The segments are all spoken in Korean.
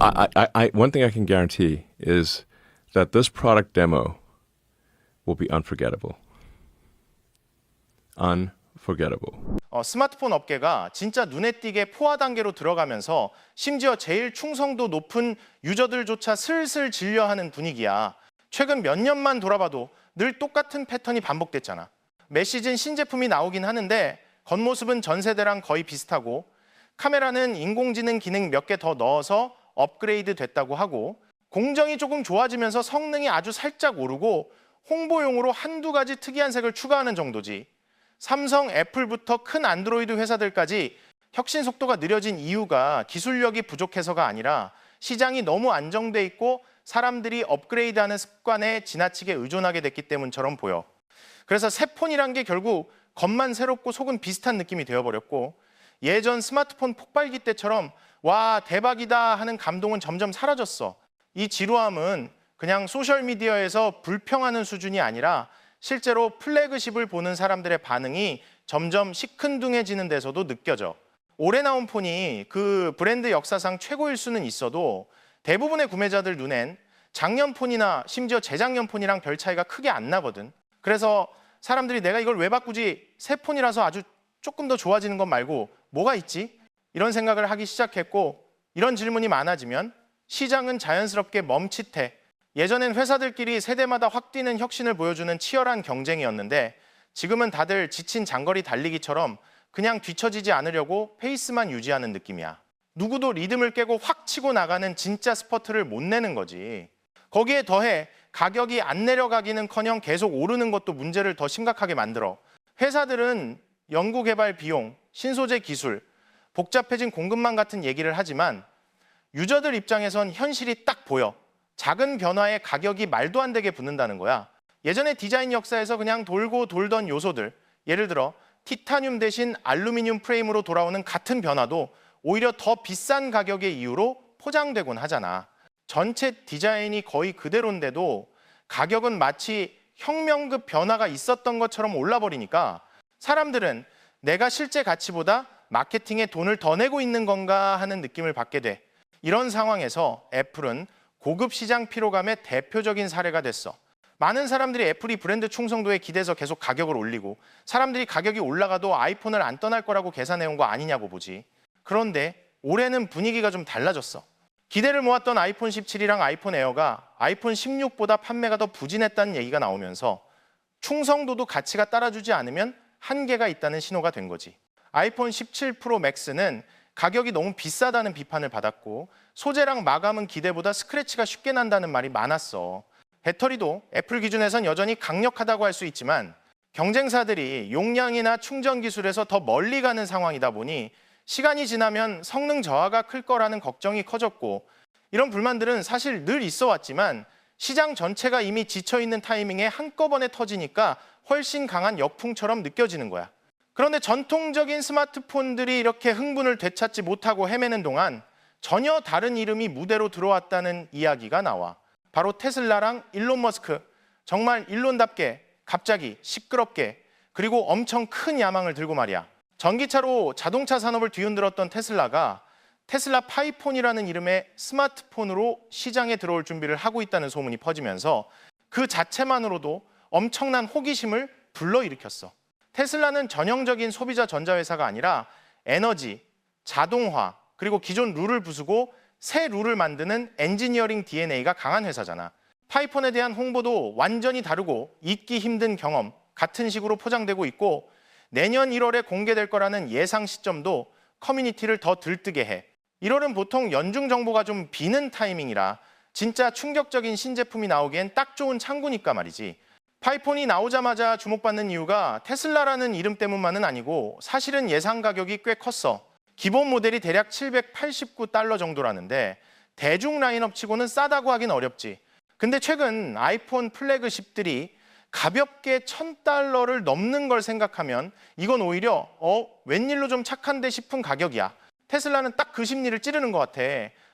One thing I can guarantee is that this product demo will be unforgettable. Unforgettable. 스마트폰 업계가 진짜 눈에 띄게 포화 단계로 들어가면서 심지어 제일 충성도 높은 유저들조차 슬슬 질려하는 분위기야. 최근 몇 년만 돌아봐도 늘 똑같은 패턴이 반복됐잖아. 매 시즌 신제품이 나오긴 하는데 겉모습은 전 세대랑 거의 비슷하고 카메라는 인공지능 기능 몇 개 더 넣어서 업그레이드 됐다고 하고 공정이 조금 좋아지면서 성능이 아주 살짝 오르고 홍보용으로 한두 가지 특이한 색을 추가하는 정도지. 삼성, 애플부터 큰 안드로이드 회사들까지 혁신 속도가 느려진 이유가 기술력이 부족해서가 아니라 시장이 너무 안정돼 있고 사람들이 업그레이드하는 습관에 지나치게 의존하게 됐기 때문처럼 보여. 그래서 새 폰이란 게 결국 겉만 새롭고 속은 비슷한 느낌이 되어버렸고 예전 스마트폰 폭발기 때처럼 와 대박이다 하는 감동은 점점 사라졌어. 이 지루함은 그냥 소셜미디어에서 불평하는 수준이 아니라 실제로 플래그십을 보는 사람들의 반응이 점점 시큰둥해지는 데서도 느껴져. 올해 나온 폰이 그 브랜드 역사상 최고일 수는 있어도 대부분의 구매자들 눈엔 작년 폰이나 심지어 재작년 폰이랑 별 차이가 크게 안 나거든. 그래서 사람들이 내가 이걸 왜 바꾸지? 새 폰이라서 아주 조금 더 좋아지는 것 말고 뭐가 있지? 이런 생각을 하기 시작했고 이런 질문이 많아지면 시장은 자연스럽게 멈칫해. 예전엔 회사들끼리 세대마다 확 뛰는 혁신을 보여주는 치열한 경쟁이었는데 지금은 다들 지친 장거리 달리기처럼 그냥 뒤처지지 않으려고 페이스만 유지하는 느낌이야. 누구도 리듬을 깨고 확 치고 나가는 진짜 스퍼트를 못 내는 거지. 거기에 더해 가격이 안 내려가기는커녕 계속 오르는 것도 문제를 더 심각하게 만들어. 회사들은 연구개발 비용, 신소재 기술, 복잡해진 공급망 같은 얘기를 하지만 유저들 입장에선 현실이 딱 보여. 작은 변화에 가격이 말도 안 되게 붙는다는 거야. 예전에 디자인 역사에서 그냥 돌고 돌던 요소들, 예를 들어 티타늄 대신 알루미늄 프레임으로 돌아오는 같은 변화도 오히려 더 비싼 가격의 이유로 포장되곤 하잖아. 전체 디자인이 거의 그대로인데도 가격은 마치 혁명급 변화가 있었던 것처럼 올라버리니까 사람들은 내가 실제 가치보다 마케팅에 돈을 더 내고 있는 건가 하는 느낌을 받게 돼. 이런 상황에서 애플은 고급 시장 피로감의 대표적인 사례가 됐어. 많은 사람들이 애플이 브랜드 충성도에 기대서 계속 가격을 올리고 사람들이 가격이 올라가도 아이폰을 안 떠날 거라고 계산해온 거 아니냐고 보지. 그런데 올해는 분위기가 좀 달라졌어. 기대를 모았던 아이폰 17이랑 아이폰 에어가 아이폰 16보다 판매가 더 부진했다는 얘기가 나오면서 충성도도 가치가 따라주지 않으면 한계가 있다는 신호가 된 거지. 아이폰 17 프로 맥스는 가격이 너무 비싸다는 비판을 받았고 소재랑 마감은 기대보다 스크래치가 쉽게 난다는 말이 많았어. 배터리도 애플 기준에선 여전히 강력하다고 할 수 있지만 경쟁사들이 용량이나 충전 기술에서 더 멀리 가는 상황이다 보니 시간이 지나면 성능 저하가 클 거라는 걱정이 커졌고 이런 불만들은 사실 늘 있어 왔지만 시장 전체가 이미 지쳐있는 타이밍에 한꺼번에 터지니까 훨씬 강한 역풍처럼 느껴지는 거야. 그런데 전통적인 스마트폰들이 이렇게 흥분을 되찾지 못하고 헤매는 동안 전혀 다른 이름이 무대로 들어왔다는 이야기가 나와. 바로 테슬라랑 일론 머스크. 정말 일론답게 갑자기 시끄럽게 그리고 엄청 큰 야망을 들고 말이야. 전기차로 자동차 산업을 뒤흔들었던 테슬라가 테슬라 파이폰이라는 이름의 스마트폰으로 시장에 들어올 준비를 하고 있다는 소문이 퍼지면서 그 자체만으로도 엄청난 호기심을 불러일으켰어. 테슬라는 전형적인 소비자 전자회사가 아니라 에너지, 자동화, 그리고 기존 룰을 부수고 새 룰을 만드는 엔지니어링 DNA가 강한 회사잖아. 파이폰에 대한 홍보도 완전히 다르고 잊기 힘든 경험, 같은 식으로 포장되고 있고 내년 1월에 공개될 거라는 예상 시점도 커뮤니티를 더 들뜨게 해. 1월은 보통 연중 정보가 좀 비는 타이밍이라 진짜 충격적인 신제품이 나오기엔 딱 좋은 창구니까 말이지. 파이폰이 나오자마자 주목받는 이유가 테슬라라는 이름 때문만은 아니고 사실은 예상 가격이 꽤 컸어. 기본 모델이 대략 $789 정도라는데 대중 라인업 치고는 싸다고 하긴 어렵지. 근데 최근 아이폰 플래그십들이 가볍게 $1,000를 넘는 걸 생각하면 이건 오히려 웬일로 좀 착한데 싶은 가격이야. 테슬라는 딱 그 심리를 찌르는 것 같아.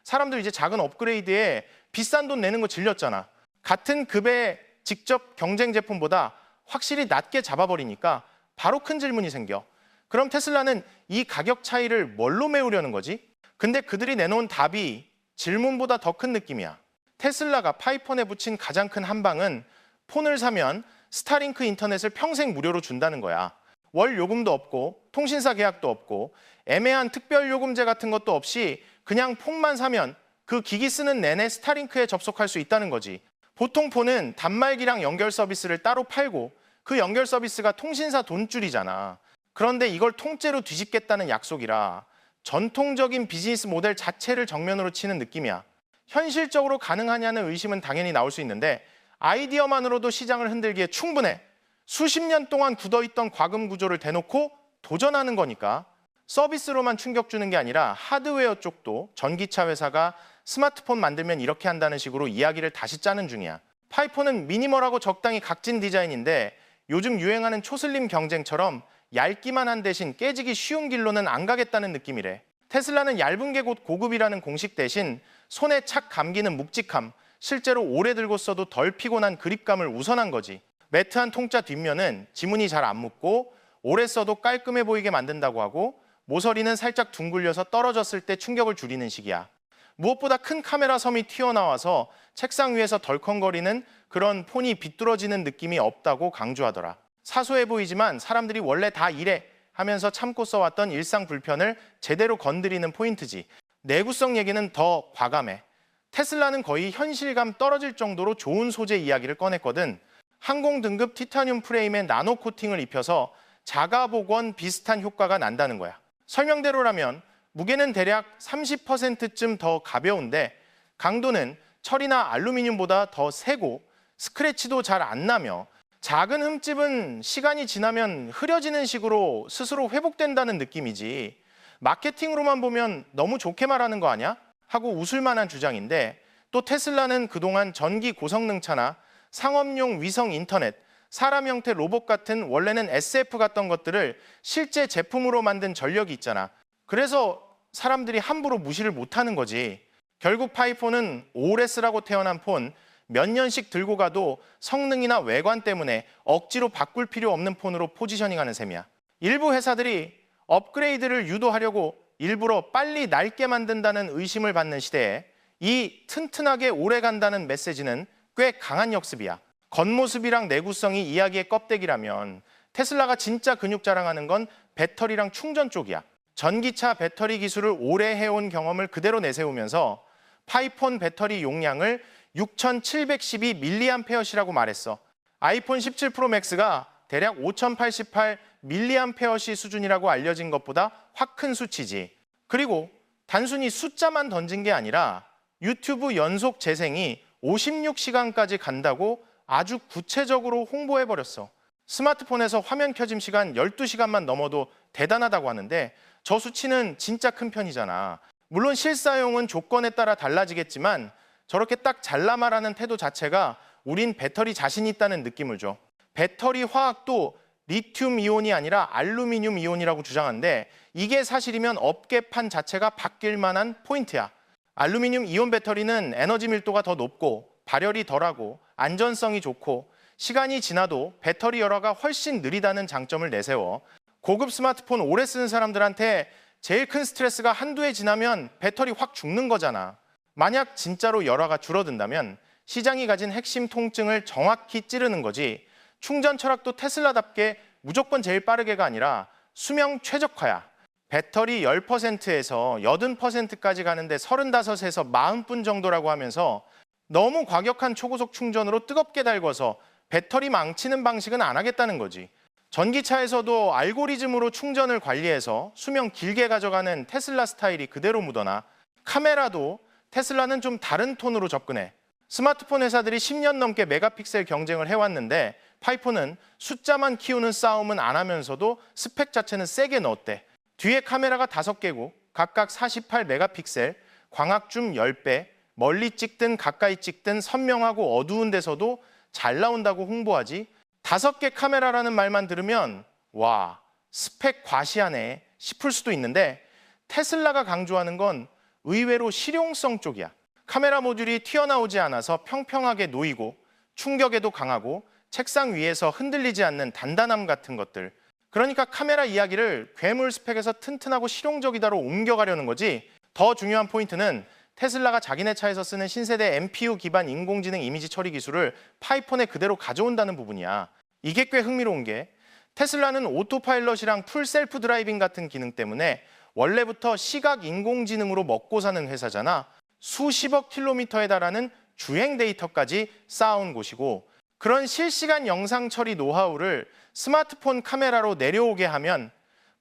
사람들 이제 작은 업그레이드에 비싼 돈 내는 거 질렸잖아. 같은 급의 직접 경쟁 제품보다 확실히 낮게 잡아버리니까 바로 큰 질문이 생겨. 그럼 테슬라는 이 가격 차이를 뭘로 메우려는 거지? 근데 그들이 내놓은 답이 질문보다 더 큰 느낌이야. 테슬라가 파이폰에 붙인 가장 큰 한방은 폰을 사면 스타링크 인터넷을 평생 무료로 준다는 거야. 월 요금도 없고 통신사 계약도 없고 애매한 특별 요금제 같은 것도 없이 그냥 폰만 사면 그 기기 쓰는 내내 스타링크에 접속할 수 있다는 거지. 보통 폰은 단말기랑 연결 서비스를 따로 팔고 그 연결 서비스가 통신사 돈줄이잖아. 그런데 이걸 통째로 뒤집겠다는 약속이라 전통적인 비즈니스 모델 자체를 정면으로 치는 느낌이야. 현실적으로 가능하냐는 의심은 당연히 나올 수 있는데 아이디어만으로도 시장을 흔들기에 충분해. 수십 년 동안 굳어있던 과금 구조를 대놓고 도전하는 거니까 서비스로만 충격 주는 게 아니라 하드웨어 쪽도 전기차 회사가 스마트폰 만들면 이렇게 한다는 식으로 이야기를 다시 짜는 중이야. 파이폰은 미니멀하고 적당히 각진 디자인인데 요즘 유행하는 초슬림 경쟁처럼 얇기만 한 대신 깨지기 쉬운 길로는 안 가겠다는 느낌이래. 테슬라는 얇은 게 곧 고급이라는 공식 대신 손에 착 감기는 묵직함, 실제로 오래 들고 써도 덜 피곤한 그립감을 우선한 거지. 매트한 통짜 뒷면은 지문이 잘 안 묻고 오래 써도 깔끔해 보이게 만든다고 하고 모서리는 살짝 둥글려서 떨어졌을 때 충격을 줄이는 식이야. 무엇보다 큰 카메라 섬이 튀어나와서 책상 위에서 덜컹거리는 그런 폰이 비뚤어지는 느낌이 없다고 강조하더라. 사소해 보이지만 사람들이 원래 다 이래 하면서 참고 써왔던 일상 불편을 제대로 건드리는 포인트지. 내구성 얘기는 더 과감해. 테슬라는 거의 현실감 떨어질 정도로 좋은 소재 이야기를 꺼냈거든. 항공 등급 티타늄 프레임에 나노 코팅을 입혀서 자가 복원 비슷한 효과가 난다는 거야. 설명대로라면 무게는 대략 30%쯤 더 가벼운데 강도는 철이나 알루미늄보다 더 세고 스크래치도 잘 안 나며 작은 흠집은 시간이 지나면 흐려지는 식으로 스스로 회복된다는 느낌이지. 마케팅으로만 보면 너무 좋게 말하는 거 아니야? 하고 웃을 만한 주장인데 또 테슬라는 그동안 전기 고성능차나 상업용 위성 인터넷, 사람 형태 로봇 같은 원래는 SF 같던 것들을 실제 제품으로 만든 전력이 있잖아. 그래서 사람들이 함부로 무시를 못하는 거지. 결국 파이폰은 오래 쓰라고 태어난 폰, 몇 년씩 들고 가도 성능이나 외관 때문에 억지로 바꿀 필요 없는 폰으로 포지셔닝하는 셈이야. 일부 회사들이 업그레이드를 유도하려고 일부러 빨리 낡게 만든다는 의심을 받는 시대에 이 튼튼하게 오래 간다는 메시지는 꽤 강한 역습이야. 겉모습이랑 내구성이 이야기의 껍데기라면 테슬라가 진짜 근육 자랑하는 건 배터리랑 충전 쪽이야. 전기차 배터리 기술을 오래 해온 경험을 그대로 내세우면서 파이폰 배터리 용량을 6712mAh라고 말했어. 아이폰 17 프로 맥스가 대략 5088mAh 수준이라고 알려진 것보다 확 큰 수치지. 그리고 단순히 숫자만 던진 게 아니라 유튜브 연속 재생이 56시간까지 간다고 아주 구체적으로 홍보해버렸어. 스마트폰에서 화면 켜짐 시간 12시간만 넘어도 대단하다고 하는데 저 수치는 진짜 큰 편이잖아. 물론 실사용은 조건에 따라 달라지겠지만 저렇게 딱 잘라 말하는 태도 자체가 우린 배터리 자신 있다는 느낌을 줘. 배터리 화학도 리튬 이온이 아니라 알루미늄 이온이라고 주장하는데 이게 사실이면 업계판 자체가 바뀔 만한 포인트야. 알루미늄 이온 배터리는 에너지 밀도가 더 높고 발열이 덜하고 안전성이 좋고 시간이 지나도 배터리 열화가 훨씬 느리다는 장점을 내세워 고급 스마트폰 오래 쓰는 사람들한테 제일 큰 스트레스가 한두 해 지나면 배터리 확 죽는 거잖아. 만약 진짜로 열화가 줄어든다면 시장이 가진 핵심 통증을 정확히 찌르는 거지. 충전 철학도 테슬라답게 무조건 제일 빠르게가 아니라 수명 최적화야. 배터리 10%에서 80%까지 가는데 35에서 40분 정도라고 하면서 너무 과격한 초고속 충전으로 뜨겁게 달궈서 배터리 망치는 방식은 안 하겠다는 거지. 전기차에서도 알고리즘으로 충전을 관리해서 수명 길게 가져가는 테슬라 스타일이 그대로 묻어나 카메라도 테슬라는 좀 다른 톤으로 접근해. 스마트폰 회사들이 10년 넘게 메가픽셀 경쟁을 해왔는데 파이폰은 숫자만 키우는 싸움은 안 하면서도 스펙 자체는 세게 넣었대. 뒤에 카메라가 5개고 각각 48메가픽셀, 광학줌 10배, 멀리 찍든 가까이 찍든 선명하고 어두운 데서도 잘 나온다고 홍보하지. 5개 카메라라는 말만 들으면 와, 스펙 과시하네 싶을 수도 있는데 테슬라가 강조하는 건 의외로 실용성 쪽이야. 카메라 모듈이 튀어나오지 않아서 평평하게 놓이고 충격에도 강하고 책상 위에서 흔들리지 않는 단단함 같은 것들. 그러니까 카메라 이야기를 괴물 스펙에서 튼튼하고 실용적이다로 옮겨가려는 거지. 더 중요한 포인트는 테슬라가 자기네 차에서 쓰는 신세대 NPU 기반 인공지능 이미지 처리 기술을 파이폰에 그대로 가져온다는 부분이야. 이게 꽤 흥미로운 게 테슬라는 오토파일럿이랑 풀 셀프 드라이빙 같은 기능 때문에 원래부터 시각 인공지능으로 먹고 사는 회사잖아. 수십억 킬로미터에 달하는 주행 데이터까지 쌓아온 곳이고 그런 실시간 영상 처리 노하우를 스마트폰 카메라로 내려오게 하면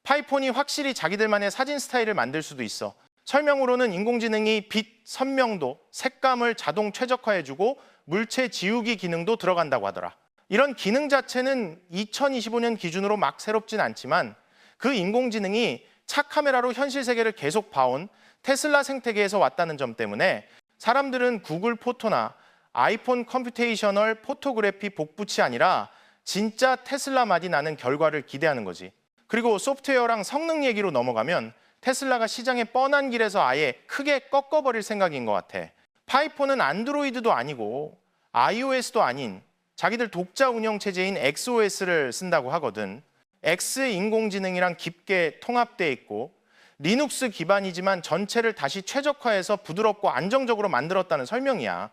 파이폰이 확실히 자기들만의 사진 스타일을 만들 수도 있어. 설명으로는 인공지능이 빛, 선명도, 색감을 자동 최적화해주고 물체 지우기 기능도 들어간다고 하더라. 이런 기능 자체는 2025년 기준으로 막 새롭진 않지만 그 인공지능이 차 카메라로 현실 세계를 계속 봐온 테슬라 생태계에서 왔다는 점 때문에 사람들은 구글 포토나 아이폰 컴퓨테이셔널 포토그래피 복붙이 아니라 진짜 테슬라 맛이 나는 결과를 기대하는 거지. 그리고 소프트웨어랑 성능 얘기로 넘어가면 테슬라가 시장의 뻔한 길에서 아예 크게 꺾어버릴 생각인 것 같아. 파이폰은 안드로이드도 아니고 iOS도 아닌 자기들 독자 운영체제인 XOS를 쓴다고 하거든. X 인공지능이랑 깊게 통합돼 있고 리눅스 기반이지만 전체를 다시 최적화해서 부드럽고 안정적으로 만들었다는 설명이야.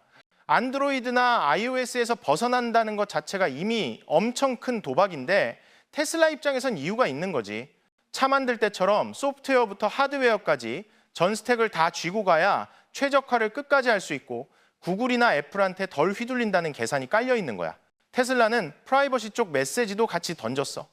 안드로이드나 iOS에서 벗어난다는 것 자체가 이미 엄청 큰 도박인데 테슬라 입장에선 이유가 있는 거지. 차 만들 때처럼 소프트웨어부터 하드웨어까지 전 스택을 다 쥐고 가야 최적화를 끝까지 할 수 있고 구글이나 애플한테 덜 휘둘린다는 계산이 깔려 있는 거야. 테슬라는 프라이버시 쪽 메시지도 같이 던졌어.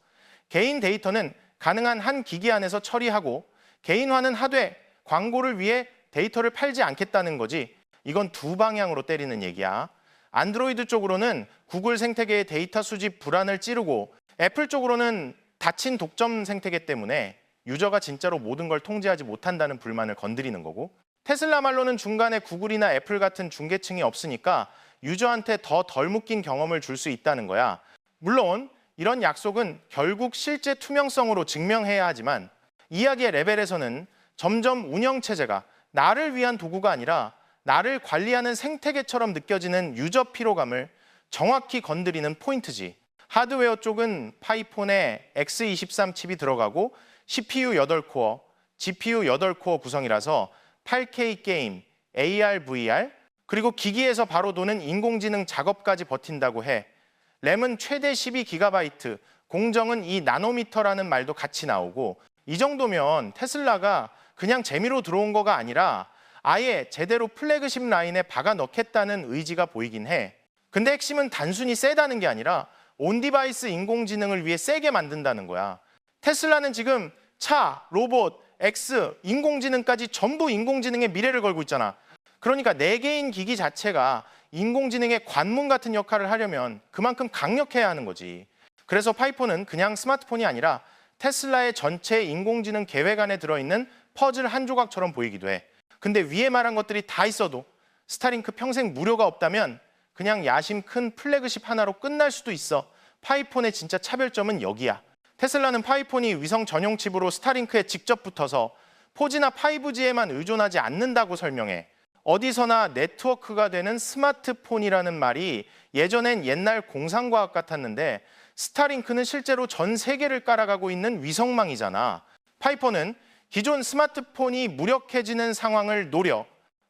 개인 데이터는 가능한 한 기기 안에서 처리하고 개인화는 하되 광고를 위해 데이터를 팔지 않겠다는 거지. 이건 두 방향으로 때리는 얘기야. 안드로이드 쪽으로는 구글 생태계의 데이터 수집 불안을 찌르고 애플 쪽으로는 닫힌 독점 생태계 때문에 유저가 진짜로 모든 걸 통제하지 못한다는 불만을 건드리는 거고 테슬라 말로는 중간에 구글이나 애플 같은 중계층이 없으니까 유저한테 더 덜 묶인 경험을 줄 수 있다는 거야. 물론 이런 약속은 결국 실제 투명성으로 증명해야 하지만 이야기의 레벨에서는 점점 운영체제가 나를 위한 도구가 아니라 나를 관리하는 생태계처럼 느껴지는 유저 피로감을 정확히 건드리는 포인트지. 하드웨어 쪽은 파이폰에 X23 칩이 들어가고 CPU 8코어, GPU 8코어 구성이라서 8K 게임, AR, VR, 그리고 기기에서 바로 도는 인공지능 작업까지 버틴다고 해. 램은 최대 12GB, 공정은 2나노미터라는 말도 같이 나오고 이 정도면 테슬라가 그냥 재미로 들어온 거가 아니라 아예 제대로 플래그십 라인에 박아 넣겠다는 의지가 보이긴 해. 근데 핵심은 단순히 세다는 게 아니라 온디바이스 인공지능을 위해 세게 만든다는 거야. 테슬라는 지금 차, 로봇, X, 인공지능까지 전부 인공지능의 미래를 걸고 있잖아. 그러니까 내 개인 기기 자체가 인공지능의 관문 같은 역할을 하려면 그만큼 강력해야 하는 거지. 그래서 파이폰은 그냥 스마트폰이 아니라 테슬라의 전체 인공지능 계획 안에 들어있는 퍼즐 한 조각처럼 보이기도 해. 근데 위에 말한 것들이 다 있어도 스타링크 평생 무료가 없다면 그냥 야심 큰 플래그십 하나로 끝날 수도 있어. 파이폰의 진짜 차별점은 여기야. 테슬라는 파이폰이 위성 전용 칩으로 스타링크에 직접 붙어서 4G나 5G에만 의존하지 않는다고 설명해. 어디서나 네트워크가 되는 스마트폰이라는 말이 예전엔 옛날 공상과학 같았는데 스타링크는 실제로 전 세계를 깔아가고 있는 위성망이잖아. 파이폰은 기존 스마트폰이 무력해지는 상황을 노려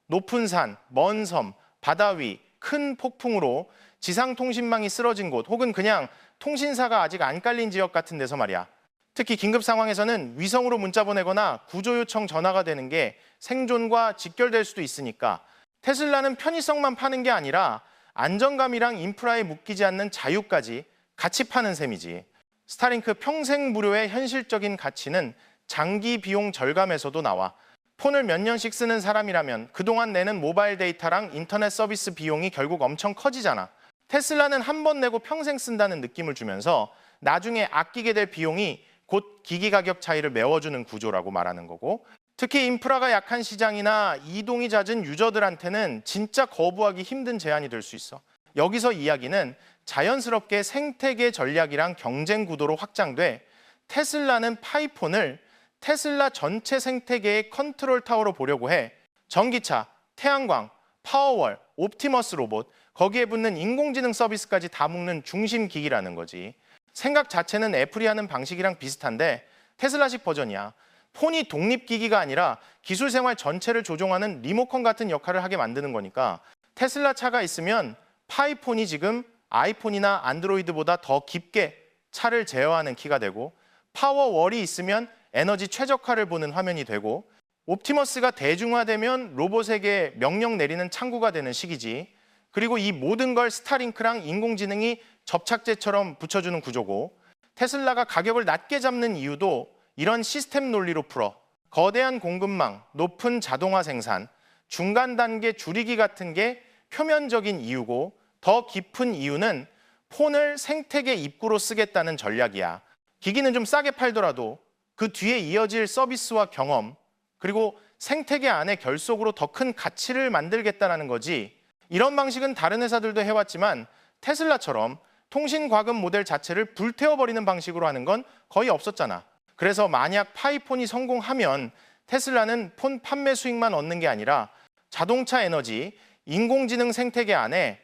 높은 산, 먼 섬, 바다 위, 큰 폭풍으로 지상통신망이 쓰러진 곳 혹은 그냥 통신사가 아직 안 깔린 지역 같은 데서 말이야. 특히 긴급 상황에서는 위성으로 문자 보내거나 구조 요청 전화가 되는 게 생존과 직결될 수도 있으니까 테슬라는 편의성만 파는 게 아니라 안정감이랑 인프라에 묶이지 않는 자유까지 같이 파는 셈이지. 스타링크 평생 무료의 현실적인 가치는 장기 비용 절감에서도 나와. 폰을 몇 년씩 쓰는 사람이라면 그동안 내는 모바일 데이터랑 인터넷 서비스 비용이 결국 엄청 커지잖아. 테슬라는 한 번 내고 평생 쓴다는 느낌을 주면서 나중에 아끼게 될 비용이 곧 기기 가격 차이를 메워주는 구조라고 말하는 거고 특히 인프라가 약한 시장이나 이동이 잦은 유저들한테는 진짜 거부하기 힘든 제한이 될 수 있어. 여기서 이야기는 자연스럽게 생태계 전략이랑 경쟁 구도로 확장돼 테슬라는 파이폰을 테슬라 전체 생태계의 컨트롤 타워로 보려고 해. 전기차, 태양광, 파워월, 옵티머스 로봇, 거기에 붙는 인공지능 서비스까지 다 묶는 중심 기기라는 거지. 생각 자체는 애플이 하는 방식이랑 비슷한데 테슬라식 버전이야. 폰이 독립기기가 아니라 기술 생활 전체를 조종하는 리모컨 같은 역할을 하게 만드는 거니까 테슬라 차가 있으면 파이폰이 지금 아이폰이나 안드로이드보다 더 깊게 차를 제어하는 키가 되고, 파워월이 있으면 에너지 최적화를 보는 화면이 되고, 옵티머스가 대중화되면 로봇에게 명령 내리는 창구가 되는 시기지. 그리고 이 모든 걸 스타링크랑 인공지능이 접착제처럼 붙여주는 구조고, 테슬라가 가격을 낮게 잡는 이유도 이런 시스템 논리로 풀어. 거대한 공급망, 높은 자동화 생산, 중간 단계 줄이기 같은 게 표면적인 이유고, 더 깊은 이유는 폰을 생태계 입구로 쓰겠다는 전략이야. 기기는 좀 싸게 팔더라도 그 뒤에 이어질 서비스와 경험, 그리고 생태계 안에 결속으로 더 큰 가치를 만들겠다는 거지. 이런 방식은 다른 회사들도 해왔지만 테슬라처럼 통신 과금 모델 자체를 불태워버리는 방식으로 하는 건 거의 없었잖아. 그래서 만약 파이폰이 성공하면 테슬라는 폰 판매 수익만 얻는 게 아니라 자동차 에너지, 인공지능 생태계 안에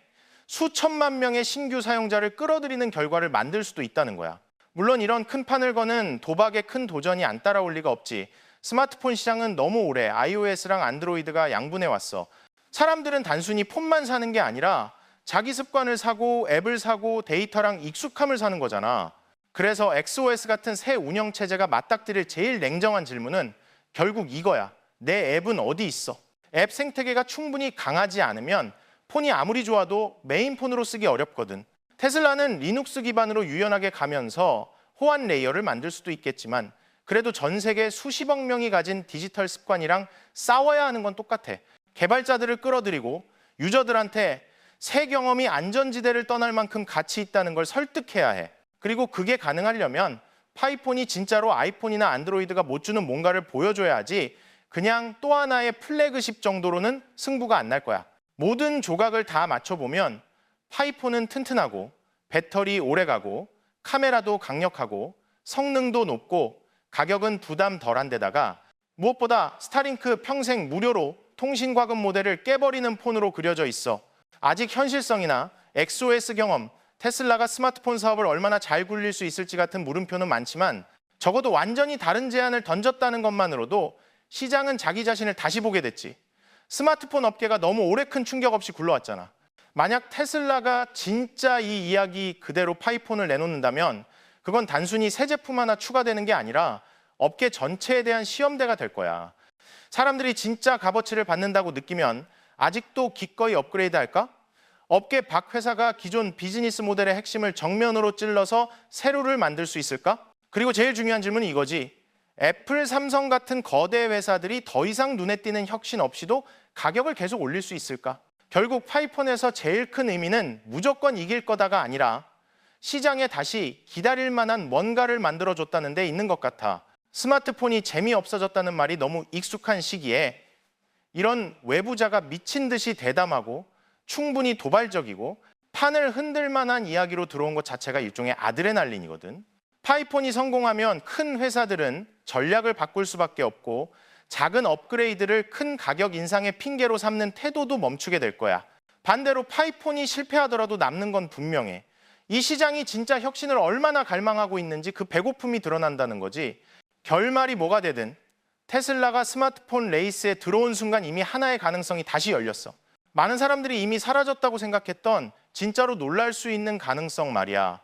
수천만 명의 신규 사용자를 끌어들이는 결과를 만들 수도 있다는 거야. 물론 이런 큰 판을 거는 도박의 큰 도전이 안 따라올 리가 없지. 스마트폰 시장은 너무 오래 iOS랑 안드로이드가 양분해 왔어. 사람들은 단순히 폰만 사는 게 아니라 자기 습관을 사고 앱을 사고 데이터랑 익숙함을 사는 거잖아. 그래서 XOS 같은 새 운영 체제가 맞닥뜨릴 제일 냉정한 질문은 결국 이거야. 내 앱은 어디 있어? 앱 생태계가 충분히 강하지 않으면 폰이 아무리 좋아도 메인폰으로 쓰기 어렵거든. 테슬라는 리눅스 기반으로 유연하게 가면서 호환 레이어를 만들 수도 있겠지만 그래도 전 세계 수십억 명이 가진 디지털 습관이랑 싸워야 하는 건 똑같아. 개발자들을 끌어들이고 유저들한테 새 경험이 안전지대를 떠날 만큼 가치 있다는 걸 설득해야 해. 그리고 그게 가능하려면 파이폰이 진짜로 아이폰이나 안드로이드가 못 주는 뭔가를 보여줘야지 그냥 또 하나의 플래그십 정도로는 승부가 안 날 거야. 모든 조각을 다 맞춰보면 파이폰은 튼튼하고 배터리 오래가고 카메라도 강력하고 성능도 높고 가격은 부담 덜한 데다가 무엇보다 스타링크 평생 무료로 통신 과금 모델을 깨버리는 폰으로 그려져 있어. 아직 현실성이나 XOS 경험, 테슬라가 스마트폰 사업을 얼마나 잘 굴릴 수 있을지 같은 물음표는 많지만 적어도 완전히 다른 제안을 던졌다는 것만으로도 시장은 자기 자신을 다시 보게 됐지. 스마트폰 업계가 너무 오래 큰 충격 없이 굴러왔잖아. 만약 테슬라가 진짜 이 이야기 그대로 파이폰을 내놓는다면 그건 단순히 새 제품 하나 추가되는 게 아니라 업계 전체에 대한 시험대가 될 거야. 사람들이 진짜 값어치를 받는다고 느끼면 아직도 기꺼이 업그레이드 할까? 업계 박 회사가 기존 비즈니스 모델의 핵심을 정면으로 찔러서 세로를 만들 수 있을까? 그리고 제일 중요한 질문은 이거지. 애플, 삼성 같은 거대 회사들이 더 이상 눈에 띄는 혁신 없이도 가격을 계속 올릴 수 있을까? 결국 파이폰에서 제일 큰 의미는 무조건 이길 거다가 아니라 시장에 다시 기다릴 만한 뭔가를 만들어줬다는 데 있는 것 같아. 스마트폰이 재미없어졌다는 말이 너무 익숙한 시기에 이런 외부자가 미친 듯이 대담하고 충분히 도발적이고 판을 흔들 만한 이야기로 들어온 것 자체가 일종의 아드레날린이거든. 파이폰이 성공하면 큰 회사들은 전략을 바꿀 수밖에 없고 작은 업그레이드를 큰 가격 인상의 핑계로 삼는 태도도 멈추게 될 거야. 반대로 파이폰이 실패하더라도 남는 건 분명해. 이 시장이 진짜 혁신을 얼마나 갈망하고 있는지 그 배고픔이 드러난다는 거지. 결말이 뭐가 되든 테슬라가 스마트폰 레이스에 들어온 순간 이미 하나의 가능성이 다시 열렸어. 많은 사람들이 이미 사라졌다고 생각했던 진짜로 놀랄 수 있는 가능성 말이야.